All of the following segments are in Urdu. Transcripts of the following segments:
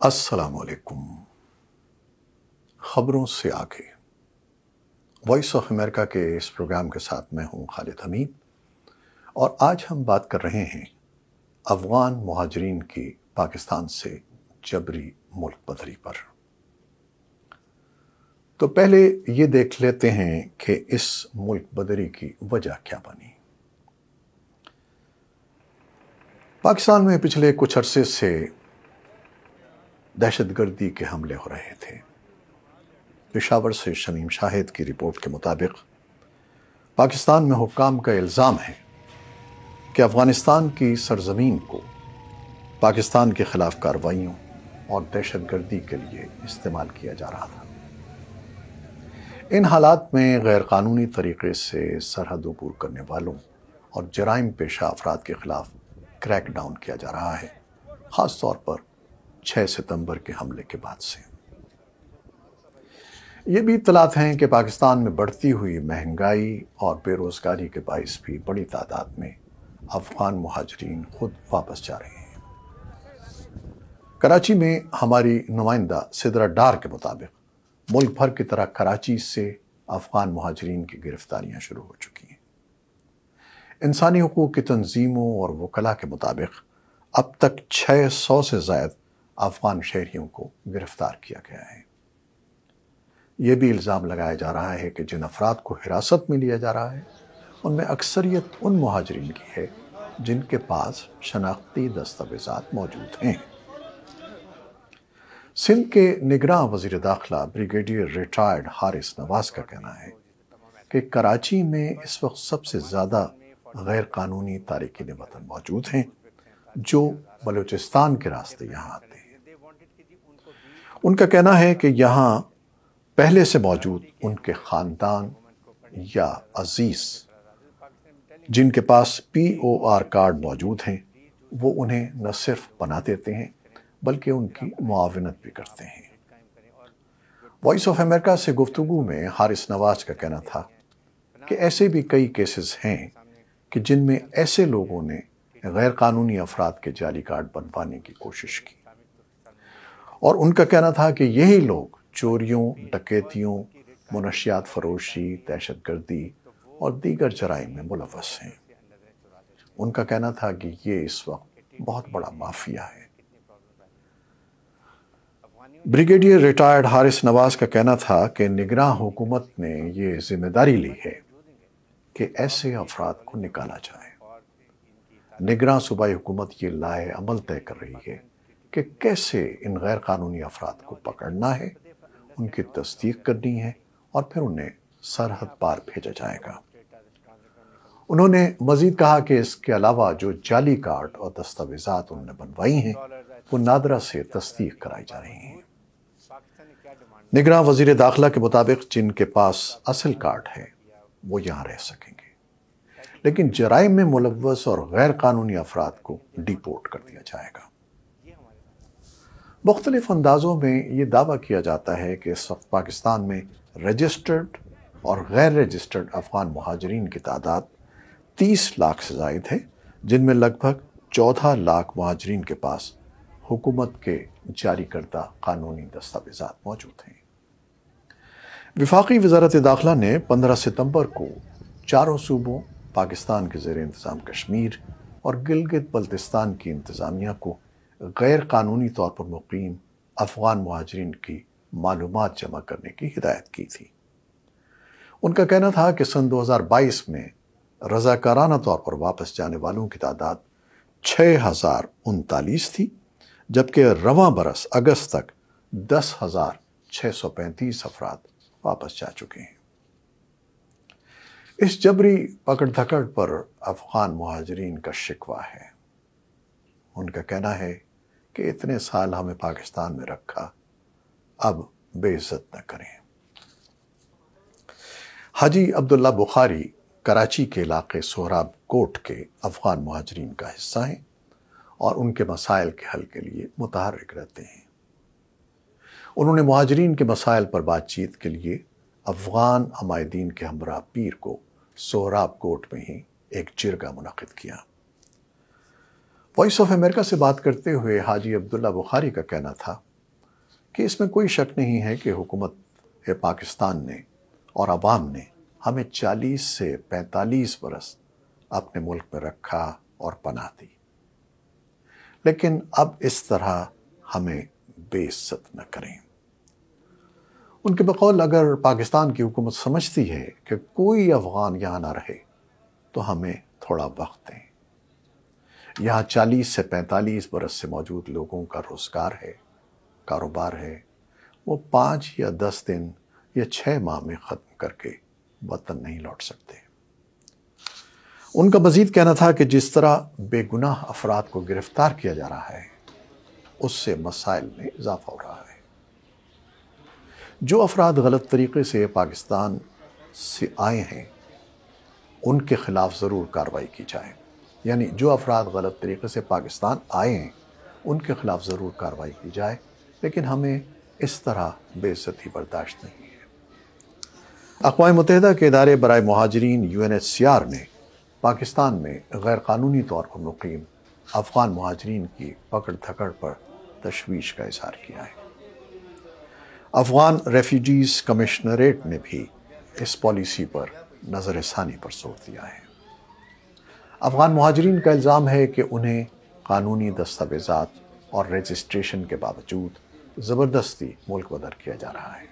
السلام علیکم۔ خبروں سے آگے وائس آف امریکہ کے اس پروگرام کے ساتھ میں ہوں خالد حمید، اور آج ہم بات کر رہے ہیں افغان مہاجرین کی پاکستان سے جبری ملک بدری پر۔ تو پہلے یہ دیکھ لیتے ہیں کہ اس ملک بدری کی وجہ کیا بنی۔ پاکستان میں پچھلے کچھ عرصے سے دہشت گردی کے حملے ہو رہے تھے۔ پشاور سے شمیم شاہد کی رپورٹ کے مطابق پاکستان میں حکام کا الزام ہے کہ افغانستان کی سرزمین کو پاکستان کے خلاف کارروائیوں اور دہشت گردی کے لیے استعمال کیا جا رہا تھا۔ ان حالات میں غیر قانونی طریقے سے سرحد عبور کرنے والوں اور جرائم پیشہ افراد کے خلاف کریک ڈاؤن کیا جا رہا ہے، خاص طور پر 6 ستمبر کے حملے کے بعد سے۔ یہ بھی اطلاعات ہیں کہ پاکستان میں بڑھتی ہوئی مہنگائی اور بے روزگاری کے باعث بھی بڑی تعداد میں افغان مہاجرین خود واپس جا رہے ہیں۔ کراچی میں ہماری نمائندہ سدرا ڈار کے مطابق ملک بھر کی طرح کراچی سے افغان مہاجرین کی گرفتاریاں شروع ہو چکی ہیں۔ انسانی حقوق کی تنظیموں اور وکلاء کے مطابق اب تک 600 سے زائد افغان شہریوں کو گرفتار کیا گیا ہے۔ یہ بھی الزام لگایا جا رہا ہے کہ جن افراد کو حراست میں لیا جا رہا ہے ان میں اکثریت ان مہاجرین کی ہے جن کے پاس شناختی دستاویزات موجود ہیں۔ سندھ کے نگراں وزیر داخلہ بریگیڈیئر ریٹائرڈ حارث نواز کا کہنا ہے کہ کراچی میں اس وقت سب سے زیادہ غیر قانونی تارکین وطن موجود ہیں جو بلوچستان کے راستے یہاں آتے ہیں۔ ان کا کہنا ہے کہ یہاں پہلے سے موجود ان کے خاندان یا عزیز جن کے پاس POR کارڈ موجود ہیں وہ انہیں نہ صرف پناہ دیتے ہیں بلکہ ان کی معاونت بھی کرتے ہیں۔ وائس آف امریکہ سے گفتگو میں حارث نواز کا کہنا تھا کہ ایسے بھی کئی کیسز ہیں کہ جن میں ایسے لوگوں نے غیر قانونی افراد کے جعلی کارڈ بنوانے کی کوشش کی، اور ان کا کہنا تھا کہ یہی لوگ چوریوں، ڈکیتیوں، منشیات فروشی، دہشت گردی اور دیگر جرائم میں ملوث ہیں۔ ان کا کہنا تھا کہ یہ اس وقت بہت بڑا مافیا ہے۔ بریگیڈیئر ریٹائرڈ حارث نواز کا کہنا تھا کہ نگراں حکومت نے یہ ذمہ داری لی ہے کہ ایسے افراد کو نکالا جائے۔ نگراں صوبائی حکومت یہ لائحہ عمل طے کر رہی ہے کہ کیسے ان غیر قانونی افراد کو پکڑنا ہے، ان کی تصدیق کرنی ہے اور پھر انہیں سرحد پار بھیجا جائے گا۔ انہوں نے مزید کہا کہ اس کے علاوہ جو جعلی کارڈ اور دستاویزات انہوں نے بنوائی ہیں وہ نادرا سے تصدیق کرائی جا رہی ہیں۔ نگراں وزیر داخلہ کے مطابق جن کے پاس اصل کارڈ ہے وہ یہاں رہ سکیں گے، لیکن جرائم میں ملوث اور غیر قانونی افراد کو ڈیپورٹ کر دیا جائے گا۔ مختلف اندازوں میں یہ دعویٰ کیا جاتا ہے کہ اس وقت پاکستان میں رجسٹرڈ اور غیر رجسٹرڈ افغان مہاجرین کی تعداد 30 لاکھ سے زائد ہے، جن میں لگ بھگ 14 لاکھ مہاجرین کے پاس حکومت کے جاری کردہ قانونی دستاویزات موجود ہیں۔ وفاقی وزارت داخلہ نے 15 ستمبر کو چاروں صوبوں، پاکستان کے زیر انتظام کشمیر اور گلگت بلتستان کی انتظامیہ کو غیر قانونی طور پر مقیم افغان مہاجرین کی معلومات جمع کرنے کی ہدایت کی تھی۔ ان کا کہنا تھا کہ سن 2022 میں رضاکارانہ طور پر واپس جانے والوں کی تعداد 6039 تھی، جبکہ رواں برس اگست تک 10,635 افراد واپس جا چکے ہیں۔ اس جبری پکڑ دھکڑ پر افغان مہاجرین کا شکوہ ہے۔ ان کا کہنا ہے کہ اتنے سال ہمیں پاکستان میں رکھا، اب بے عزت نہ کریں۔ حاجی عبداللہ بخاری کراچی کے علاقے سہراب کوٹ کے افغان مہاجرین کا حصہ ہیں اور ان کے مسائل کے حل کے لیے متحرک رہتے ہیں۔ انہوں نے مہاجرین کے مسائل پر بات چیت کے لیے افغان عمائدین کے ہمراہ پیر کو سہراب کوٹ میں ہی ایک جرگہ منعقد کیا۔ وائس آف امریکہ سے بات کرتے ہوئے حاجی عبداللہ بخاری کا کہنا تھا کہ اس میں کوئی شک نہیں ہے کہ حکومت پاکستان نے اور عوام نے ہمیں 40 سے 45 برس اپنے ملک میں رکھا اور پناہ دی، لیکن اب اس طرح ہمیں بے عزت نہ کریں۔ ان کے بقول اگر پاکستان کی حکومت سمجھتی ہے کہ کوئی افغان یہاں نہ رہے تو ہمیں تھوڑا وقت دیں۔ یہاں 40 سے 45 برس سے موجود لوگوں کا روزگار ہے، کاروبار ہے، وہ 5 یا 10 دن یا 6 ماہ میں ختم کر کے وطن نہیں لوٹ سکتے۔ ان کا مزید کہنا تھا کہ جس طرح بے گناہ افراد کو گرفتار کیا جا رہا ہے اس سے مسائل میں اضافہ ہو رہا ہے۔ جو افراد غلط طریقے سے پاکستان سے آئے ہیں ان کے خلاف ضرور کارروائی کی جائے، یعنی جو افراد غلط طریقے سے پاکستان آئے ہیں ان کے خلاف ضرور کارروائی کی جائے، لیکن ہمیں اس طرح بے عزتی برداشت نہیں ہے۔ اقوام متحدہ کے ادارے برائے مہاجرین UNHCR نے پاکستان میں غیر قانونی طور پر مقیم افغان مہاجرین کی پکڑ دھکڑ پر تشویش کا اظہار کیا ہے۔ افغان ریفیوجیز کمشنریٹ نے بھی اس پالیسی پر نظر ثانی پر زور دیا ہے۔ افغان مہاجرین کا الزام ہے کہ انہیں قانونی دستاویزات اور رجسٹریشن کے باوجود زبردستی ملک بدر کیا جا رہا ہے،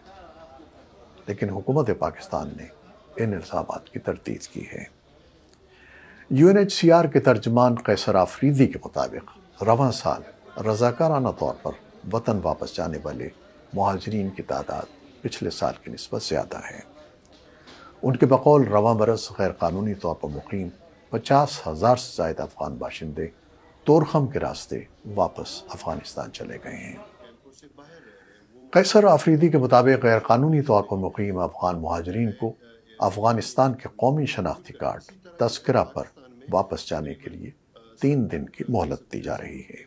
لیکن حکومت پاکستان نے ان الزامات کی تردید کی ہے۔ UNHCR کے ترجمان قیصر آفریدی کے مطابق رواں سال رضاکارانہ طور پر وطن واپس جانے والے مہاجرین کی تعداد پچھلے سال کی نسبت زیادہ ہے۔ ان کے بقول رواں برس غیر قانونی طور پر مقیم 50,000 سے زائد افغان باشندے تورخم کے راستے واپس افغانستان چلے گئے ہیں۔ قیصر آفریدی کے مطابق غیر قانونی طور پر مقیم افغان مہاجرین کو افغانستان کے قومی شناختی کارڈ تذکرہ پر واپس جانے کے لیے 3 دن کی مہلت دی جا رہی ہے۔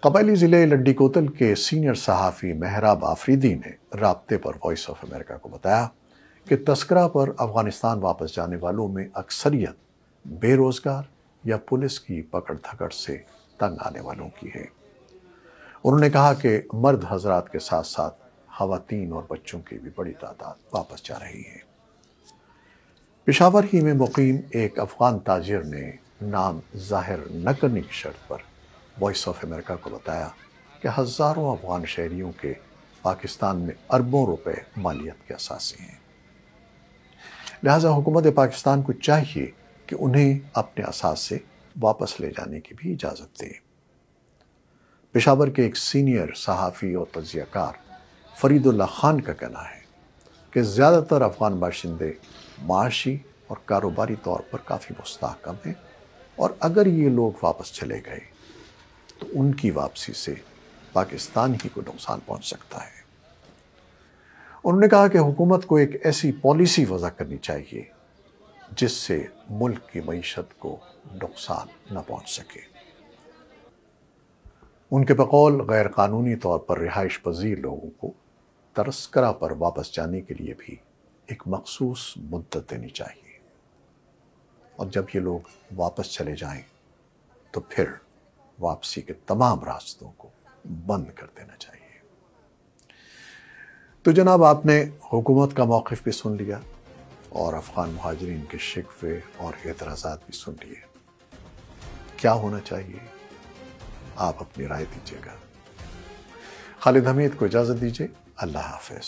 قبائلی ضلع لڈی کوتل کے سینئر صحافی مہراب آفریدی نے رابطے پر وائس آف امریکہ کو بتایا کہ تذکرہ پر افغانستان واپس جانے والوں میں اکثریت بے روزگار یا پولیس کی پکڑ دھکڑ سے تنگ آنے والوں کی ہے۔ انہوں نے کہا کہ مرد حضرات کے ساتھ ساتھ خواتین اور بچوں کی بھی بڑی تعداد واپس جا رہی ہے۔ پشاور ہی میں مقیم ایک افغان تاجر نے نام ظاہر نہ کرنے کی شرط پر وائس آف امریکہ کو بتایا کہ ہزاروں افغان شہریوں کے پاکستان میں اربوں روپے مالیت کے اثاثے ہیں، لہٰذا حکومت پاکستان کو چاہیے کہ انہیں اپنے اثاثے واپس لے جانے کی بھی اجازت دے۔ پشاور کے ایک سینئر صحافی اور تجزیہ کار فرید اللہ خان کا کہنا ہے کہ زیادہ تر افغان باشندے معاشی اور کاروباری طور پر کافی مستحکم ہیں، اور اگر یہ لوگ واپس چلے گئے تو ان کی واپسی سے پاکستان ہی کو نقصان پہنچ سکتا ہے۔ انہوں نے کہا کہ حکومت کو ایک ایسی پالیسی وضع کرنی چاہیے جس سے ملک کی معیشت کو نقصان نہ پہنچ سکے۔ ان کے بقول غیر قانونی طور پر رہائش پذیر لوگوں کو تذکرہ پر واپس جانے کے لیے بھی ایک مخصوص مدت دینی چاہیے، اور جب یہ لوگ واپس چلے جائیں تو پھر واپسی کے تمام راستوں کو بند کر دینا چاہیے۔ تو جناب آپ نے حکومت کا موقف بھی سن لیا اور افغان مہاجرین کے شکوے اور اعتراضات بھی سن لیے۔ کیا ہونا چاہیے؟ آپ اپنی رائے دیجیے گا۔ خالد حمید کو اجازت دیجیے۔ اللہ حافظ۔